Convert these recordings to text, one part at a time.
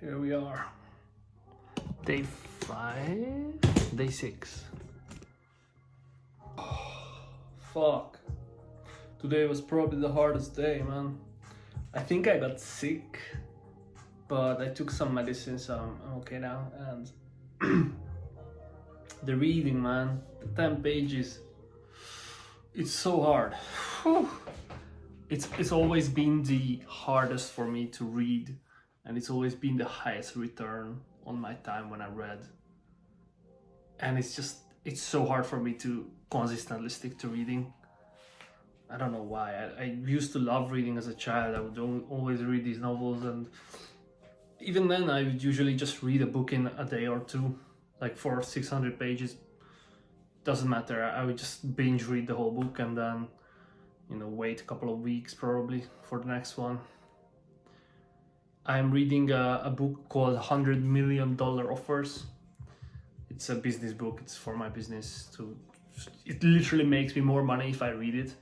Here we are. Day 5, day 6. Fuck. Today was probably the hardest day, man. I think I got sick, but I took some medicine, so I'm okay now. And the reading, man, the 10 pages, it's so hard. Whew. It's always been the hardest for me to read, and it's always been the highest return on my time when I read. And it's so hard for me to consistently stick to reading. I don't know why. I used to love reading as a child. I would always read these novels, and even then I would usually just read a book in a day or two, like 400-600 pages. Doesn't matter. I would just binge read the whole book and then, wait a couple of weeks probably for the next one. I'm reading a book called $100 Million Offers. It's a business book. It's for my business. It literally makes me more money if I read it.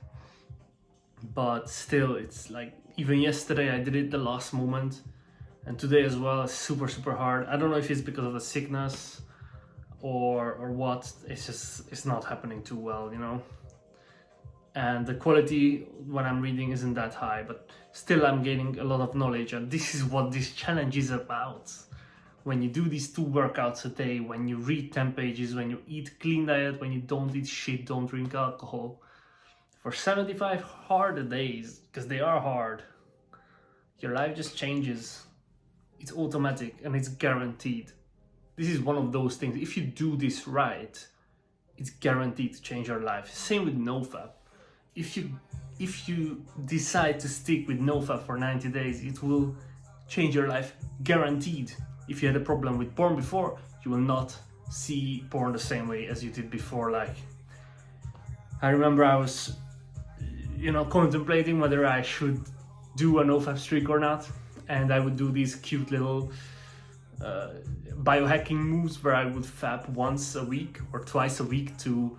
But still, it's like, even yesterday I did it the last moment, and today as well is super hard. I don't know if it's because of the sickness or what. It's not happening too well, and the quality when I'm reading isn't that high, but still I'm gaining a lot of knowledge, and this is what this challenge is about. When you do these 2 workouts a day, when you read 10 pages, when you eat clean diet, when you don't eat shit, don't drink alcohol, for 75 hard days, because they are hard, your life just changes. It's automatic and it's guaranteed. This is one of those things. If you do this right, it's guaranteed to change your life. Same with NOFAP. If you decide to stick with NOFAP for 90 days, it will change your life, guaranteed. If you had a problem with porn before, you will not see porn the same way as you did before. Like, I remember I was contemplating whether I should do a NoFap streak or not, and I would do these cute little biohacking moves where I would fap once a week or twice a week to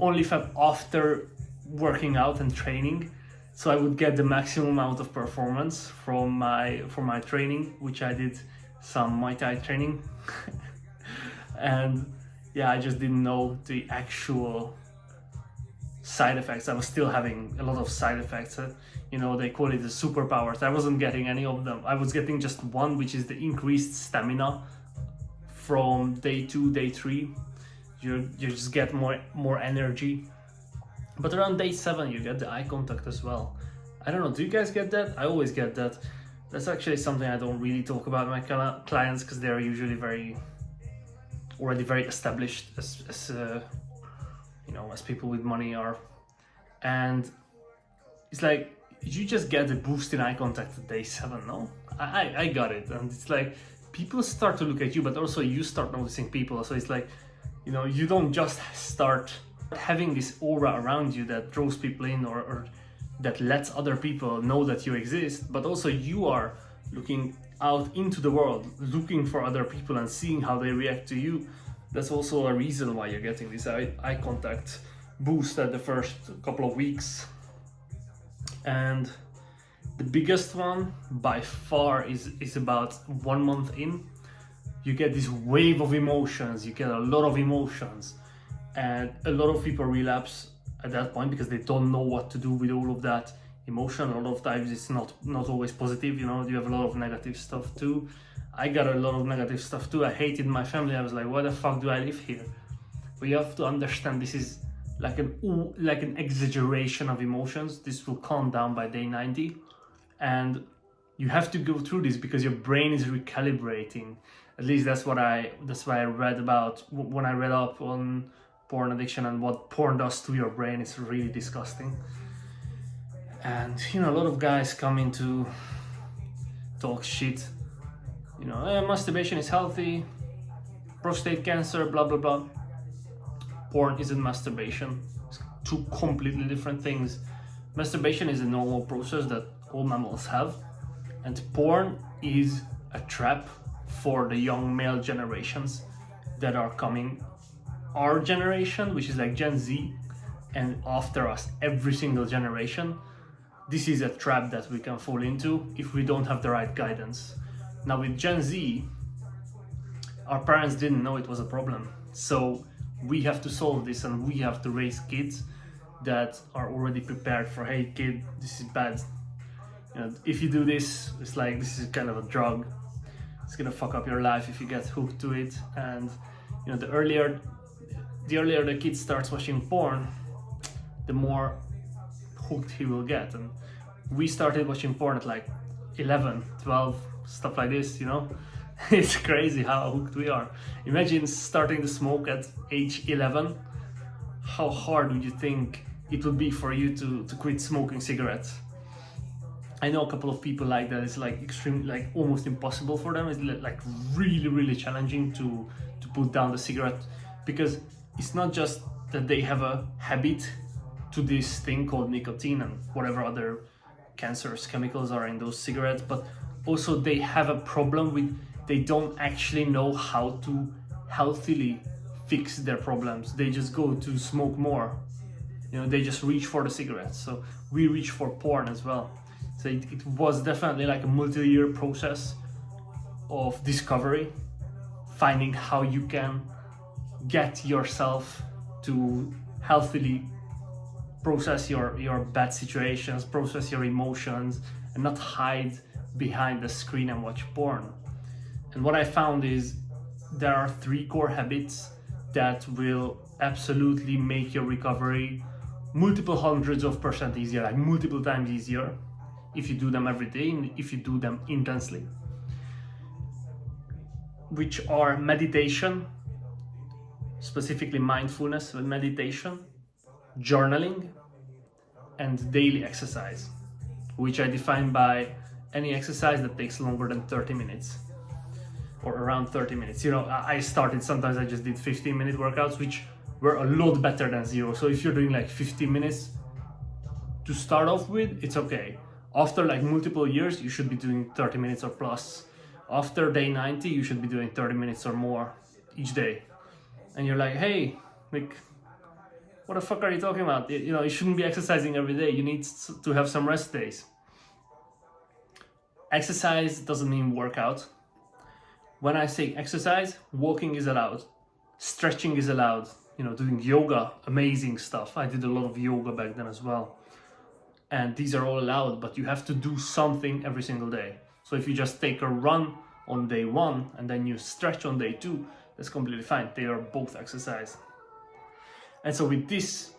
only fap after working out and training, so I would get the maximum amount of performance from my training, which I did some Muay Thai training. And yeah, I just didn't know the actual side effects. I was still having a lot of side effects. They call it the superpowers. I wasn't getting any of them. I was getting just one, which is the increased stamina from day 2, day 3. You just get more energy. But around day 7, you get the eye contact as well. I don't know, do you guys get that? I always get that. That's actually something I don't really talk about with my clients, because they're usually already very established as people with money are. And it's like, you just get the boost in eye contact at day 7, no? I got it. And it's like, people start to look at you, but also you start noticing people. So it's like, you don't just start having this aura around you that draws people in or that lets other people know that you exist, but also you are looking out into the world, looking for other people and seeing how they react to you. That's also a reason why you're getting this eye contact boost at the first couple of weeks. And the biggest one by far is about 1 month in. You get this wave of emotions, you get a lot of emotions, and a lot of people relapse at that point because they don't know what to do with all of that emotion. A lot of times it's not always positive, you have a lot of negative stuff too. I got a lot of negative stuff too. I hated my family. I was like, why the fuck do I live here? But you have to understand, this is like an exaggeration of emotions. This will calm down by day 90, and you have to go through this because your brain is recalibrating. At least that's what I read about when I read up on porn addiction and what porn does to your brain. Is really disgusting. And a lot of guys come in to talk shit. Masturbation is healthy, prostate cancer, blah blah blah. Porn isn't masturbation. It's 2 completely different things. Masturbation is a normal process that all mammals have, and porn is a trap for the young male generations that are coming. Our generation, which is like Gen Z, and after us, every single generation, this is a trap that we can fall into if we don't have the right guidance. Now with Gen Z, our parents didn't know it was a problem. So we have to solve this, and we have to raise kids that are already prepared for, hey kid, this is bad. You know, if you do this, it's like, this is kind of a drug. It's gonna fuck up your life if you get hooked to it. And you know, the earlier the kid starts watching porn, the more hooked he will get. And we started watching porn at like 11, 12, stuff like this, you know. It's crazy how hooked we are. Imagine starting to smoke at age 11. How hard would you think it would be for you to quit smoking cigarettes? I know a couple of people like that. It's like extreme, like almost impossible for them. It's like really, really challenging to put down the cigarette, because it's not just that they have a habit to this thing called nicotine and whatever other cancerous chemicals are in those cigarettes, but also they have a problem with, they don't actually know how to healthily fix their problems. They just go to smoke more. You know, they just reach for the cigarettes. So we reach for porn as well. So it was definitely like a multi-year process of discovery, finding how you can get yourself to healthily process your bad situations, process your emotions, and not hide behind the screen and watch porn. And what I found is there are 3 core habits that will absolutely make your recovery multiple hundreds of % easier, like multiple times easier, if you do them every day and if you do them intensely, which are meditation, specifically mindfulness with meditation, journaling, and daily exercise, which I define by any exercise that takes longer than 30 minutes or around 30 minutes. You know, I started, sometimes I just did 15-minute workouts, which were a lot better than 0. So if you're doing like 15 minutes to start off with, it's okay. After like multiple years, you should be doing 30 minutes or plus. After day 90, you should be doing 30 minutes or more each day. And you're like, hey, like, what the fuck are you talking about? You know, you shouldn't be exercising every day. You need to have some rest days. Exercise doesn't mean workout. When I say exercise, walking is allowed, stretching is allowed, you know, doing yoga, amazing stuff. I did a lot of yoga back then as well. And these are all allowed, but you have to do something every single day. So if you just take a run on day 1 and then you stretch on day 2, that's completely fine. They are both exercise. And so with this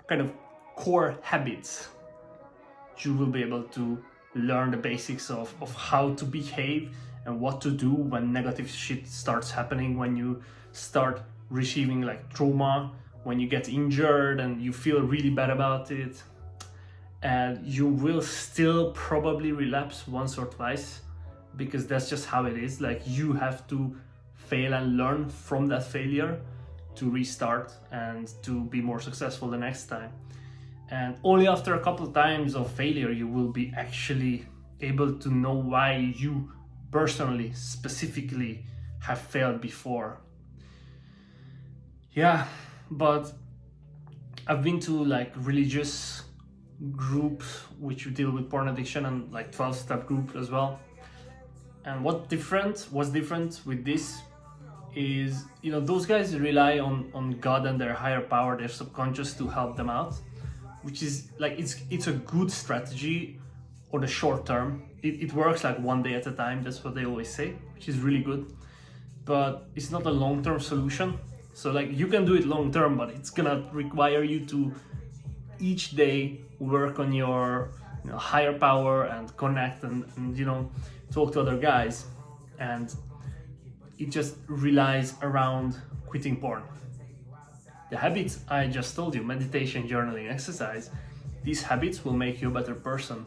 kind of core habits, you will be able to learn the basics of how to behave and what to do when negative shit starts happening, when you start receiving like trauma, when you get injured and you feel really bad about it. And you will still probably relapse once or twice, because that's just how it is. Like, you have to fail and learn from that failure to restart and to be more successful the next time. And only after a couple of times of failure, you will be actually able to know why you personally, specifically, have failed before. Yeah, but I've been to like religious groups which deal with porn addiction, and like 12-step group as well. And what's different with this is, you know, those guys rely on God and their higher power, their subconscious, to help them out, which is like, it's a good strategy on the short term. It works like one day at a time, that's what they always say, which is really good, but it's not a long-term solution. So like, you can do it long term, but it's gonna require you to each day work on your, you know, higher power and connect and you know, talk to other guys. And it just relies around quitting porn. The habits I just told you, meditation, journaling, exercise, these habits will make you a better person,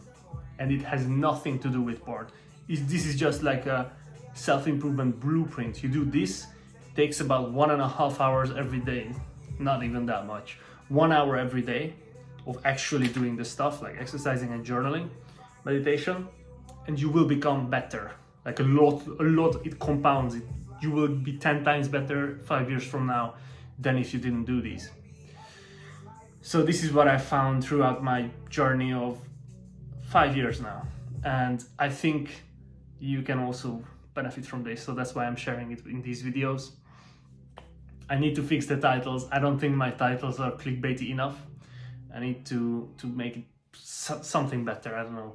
and it has nothing to do with porn. This is just like a self-improvement blueprint. You do this, it takes about 1.5 hours every day, not even that much. 1 hour every day of actually doing the stuff like exercising and journaling, meditation, and you will become better. Like a lot, it compounds. You will be 10 times better 5 years from now than if you didn't do these. So this is what I found throughout my journey of 5 years now. And I think you can also benefit from this, so that's why I'm sharing it in these videos. I need to fix the titles. I don't think my titles are clickbaity enough. I need to make it something better, I don't know.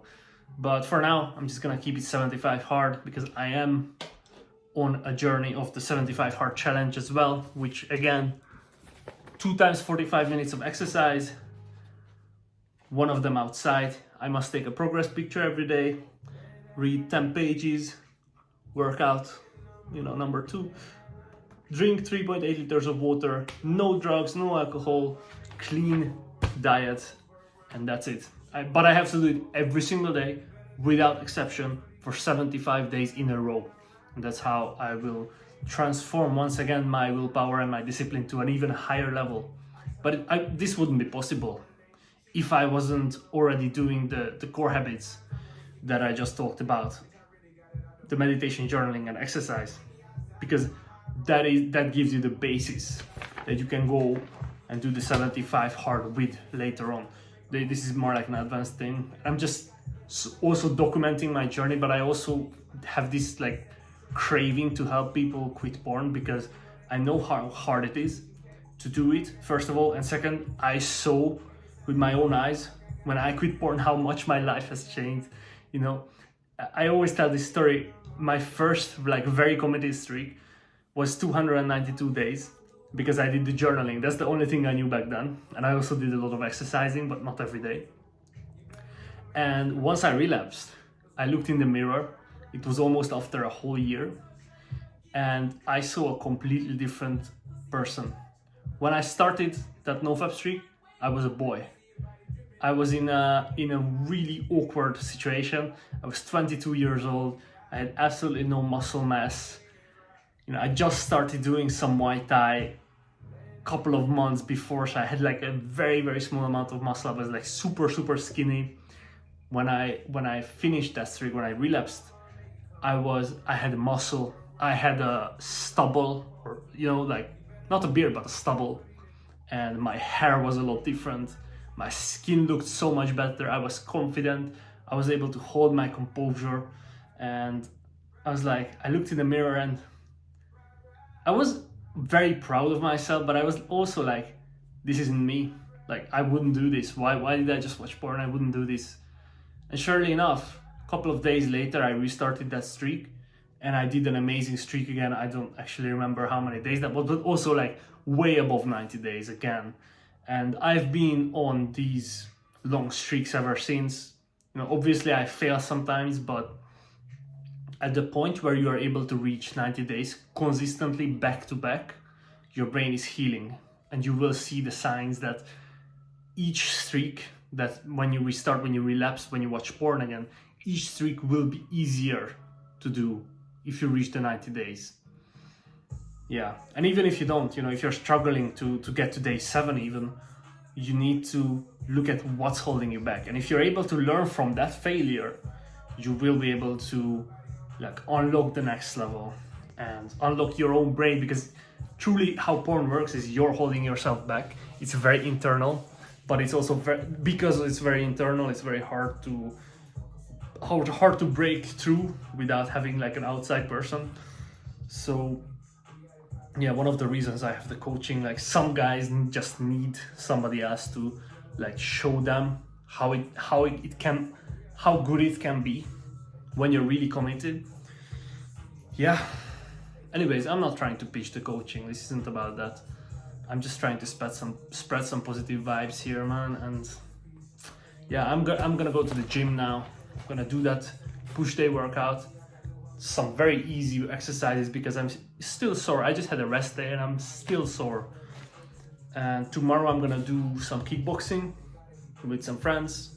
But for now, I'm just gonna keep it 75 hard, because I am on a journey of the 75 hard challenge as well, which again, 2 times 45 minutes of exercise, one of them outside. I must take a progress picture every day, read 10 pages, workout, number 2, drink 3.8 liters of water, no drugs, no alcohol, clean diet, and that's it. But I have to do it every single day, without exception, for 75 days in a row. And that's how I will transform once again my willpower and my discipline to an even higher level. But this wouldn't be possible if I wasn't already doing the core habits that I just talked about, the meditation, journaling, and exercise, because that gives you the basis that you can go and do the 75 hard with later on. This is more like an advanced thing. I'm just also documenting my journey, but I also have this like craving to help people quit porn, because I know how hard it is to do it, first of all, and second, I saw with my own eyes when I quit porn how much my life has changed. I always tell this story. My first like very committed streak was 292 days, because I did the journaling. That's the only thing I knew back then, and I also did a lot of exercising, but not every day. And once I relapsed, I looked in the mirror. It was almost after a whole year, and I saw a completely different person. When I started that NOFAP streak, I was a boy. I was in a really awkward situation. I was 22 years old. I had absolutely no muscle mass. I just started doing some Muay Thai a couple of months before, so I had like a very, very small amount of muscle. I was like super, super skinny. When I finished that streak, when I relapsed, I had a muscle. I had a stubble, or like not a beard, but a stubble, and my hair was a lot different. My skin looked so much better. I was confident. I was able to hold my composure, and I looked in the mirror, and I was very proud of myself, but I was also like, this isn't me. Like, I wouldn't do this. Why did I just watch porn? I wouldn't do this. And surely enough, a couple of days later, I restarted that streak, and I did an amazing streak again. I don't actually remember how many days that was, but also like way above 90 days again. And I've been on these long streaks ever since. Obviously I fail sometimes, but at the point where you are able to reach 90 days consistently back to back, your brain is healing, and you will see the signs that each streak, that when you restart, when you relapse, when you watch porn again, each streak will be easier to do if you reach the 90 days. Yeah, and even if you don't, if you're struggling to get to day 7 even, you need to look at what's holding you back. And if you're able to learn from that failure, you will be able to unlock the next level and unlock your own brain, because truly how porn works is you're holding yourself back. It's very internal, but it's also because it's very internal, it's very hard to break through without having like an outside person. So yeah, one of the reasons I have the coaching, like some guys just need somebody else to show them how good it can be when you're really committed. Yeah. Anyways, I'm not trying to pitch the coaching. This isn't about that. I'm just trying to spread some positive vibes here, man. And yeah, I'm gonna go to the gym now. I'm gonna do that push day workout. Some very easy exercises because I'm still sore. I just had a rest day and I'm still sore. And tomorrow I'm gonna do some kickboxing with some friends,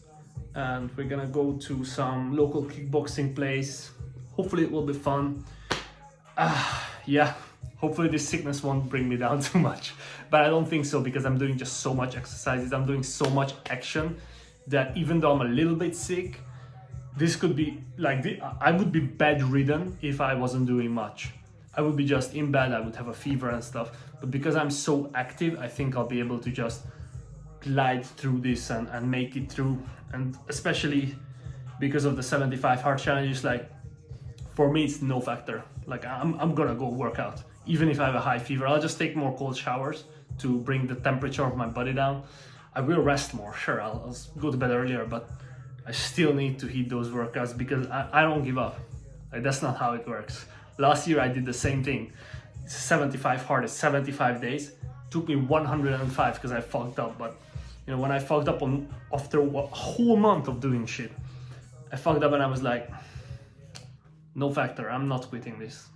and we're gonna go to some local kickboxing place. Hopefully it will be fun. Yeah, hopefully this sickness won't bring me down too much, but I don't think so, because I'm doing just so much exercises, I'm doing so much action, that even though I'm a little bit sick, this could be I would be bedridden if I wasn't doing much. I would be just in bed, I would have a fever and stuff, but because I'm so active, I think I'll be able to just glide through this and make it through. And especially because of the 75 hard challenges, for me it's no factor. Like I'm gonna go work out even if I have a high fever. I'll just take more cold showers to bring the temperature of my body down. I will rest more, sure, I'll go to bed earlier, but I still need to hit those workouts because I don't give up. Like, that's not how it works. Last year I did the same thing. 75 hardest, 75 days. Took me 105 because I fucked up. But you know, when I fucked up after a whole month of doing shit, I fucked up and I was like, no factor, I'm not quitting this.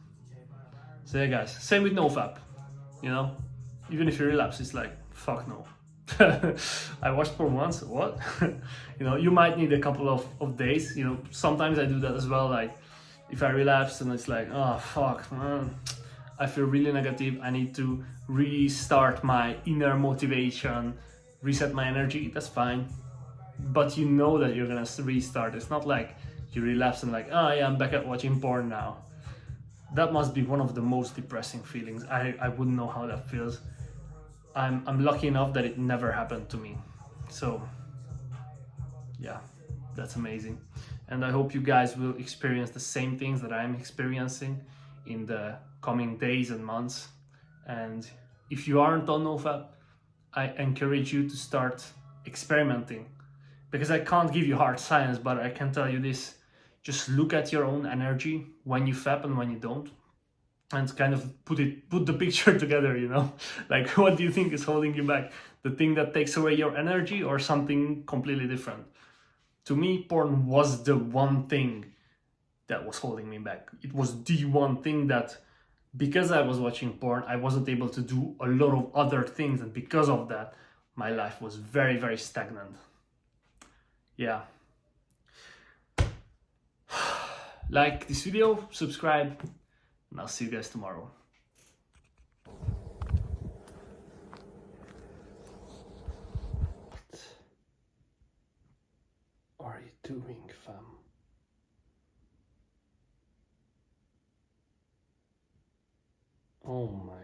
So yeah guys, same with NoFap. You know, even if you relapse, it's like, fuck no. I watched for once, what? You know, you might need a couple of days. You know, sometimes I do that as well. Like if I relapse and it's like, oh fuck, man, I feel really negative, I need to restart my inner motivation, reset my energy, that's fine. But you know that you're gonna restart. It's not like you relapse and like, oh yeah, I'm back at watching porn now. That must be one of the most depressing feelings. I wouldn't know how that feels. I'm lucky enough that it never happened to me. So yeah, that's amazing. And I hope you guys will experience the same things that I'm experiencing in the coming days and months. And if you aren't on NoFap, I encourage you to start experimenting, because I can't give you hard science, but I can tell you this: just look at your own energy when you fap and when you don't, and kind of put the picture together, you know. Like, what do you think is holding you back? The thing that takes away your energy or something completely different? To me, porn was the one thing that was holding me back. It was the one thing that, because I was watching porn, I wasn't able to do a lot of other things, and because of that, my life was very, very stagnant. Yeah. Like this video, subscribe, and I'll see you guys tomorrow. What are you doing, fam? Oh my